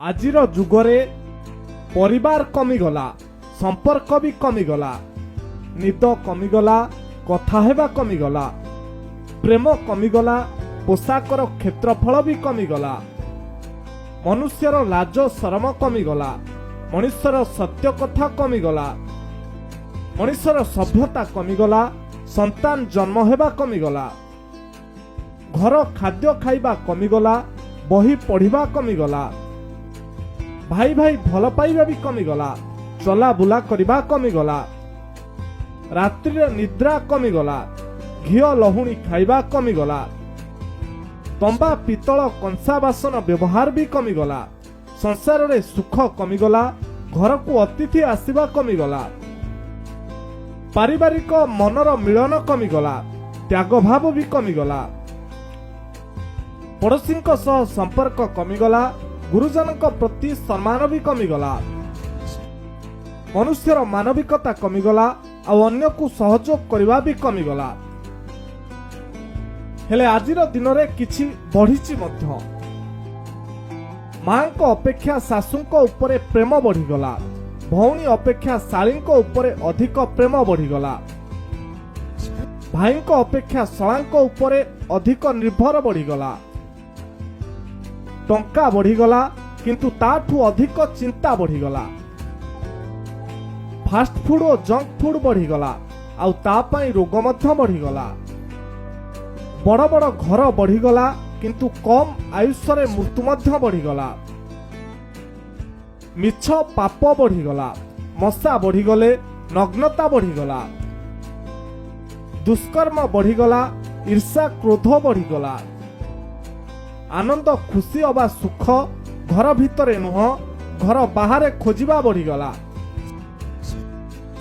आजिर जुगरे परिवार कमिगला, संपर्क भी कमिगला, निद कमिगला, कथा हेबा कमिगला, प्रेम कमिगला, पोशाकर क्षेत्रफल भी कमिगला, मनुष्यर लाज शरम कमिगला, मनुष्यर सत्य कथा कमिगला, मनुष्यर सभ्यता कमिगला, संतान जन्म हेबा कमिगला, घर खाद्य खाइबा कमिगला, बही पढ़िबा कमिगला, भाई भाई भल पाइबा भी कमिगला, चला बुला करिबा कमिगला, रात्रि निद्रा कमिगला, घिओ लहुणी खाइबा कमिगला, तंबा पितल कंसा बासन व्यवहार भी कमिगला, संसार रे सुख कमिगला, घर को अतिथि आसीबा कमिगला, पारिवारिक मनर मिलन कमिगला, त्याग भाव भी कमिगला, पड़ोसींक सह संपर्क कमिगला, गुरुजनक प्रति सम्मान भी कमिगला, मनुष्यर मानविकता कमिगला, और अन्य को सहयोग करबा भी कमिगला। हेले आजिर दिन रे किछि बढ़िछि मध्य। मांक अपेक्षा सासुंक उपरे प्रेम बढ़िगला, भौणी अपेक्षा शाळींक उपरे अधिक प्रेम बढ़िगला, भाईंक अपेक्षा शଳାଙ୍କ उपरे अधिक निर्भर बढ़िगला, टंका बढ़िगला किंतु ताठू अधिक चिंता बढ़िगला, फास्ट फूड और जंक फूड बढ़िगला, आउ ता पई रोग मध्य बढ़िगला, बड़ बड़ घर बढ़िगला किंतु कम आयुष्य रे मृत्यु मध्य बढ़िगला, मिछ पाप बढ़िगला, मशा बढ़िगले नग्नता बढ़िगला, दुष्कर्म बढ़िगला, ईर्षा क्रोध बढ़िगला, आनंद खुशी अबा सुख घर भितरे नुह घर बाहर खोजिबा बढ़िगला,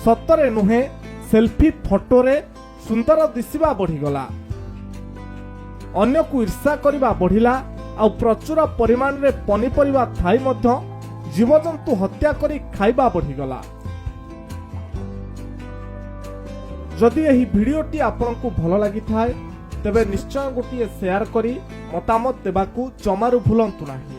सतरे नुहे सेल्फी फोटो रे सुंदर दिसिबा बढ़िगला, अन्य को ईर्षा करिबा बढ़िला, आ प्रचुर परिमाण रे पनीपरिबा थाई मध्य जीवजंतु हत्या करी खाइबा बढ़िगला। जदि एही भिडियोटी आपनकु भल लागि थाए तेबे निश्चय गोटिए शेयर करी मतामत देबाकू जमारू भूलंतु नाही।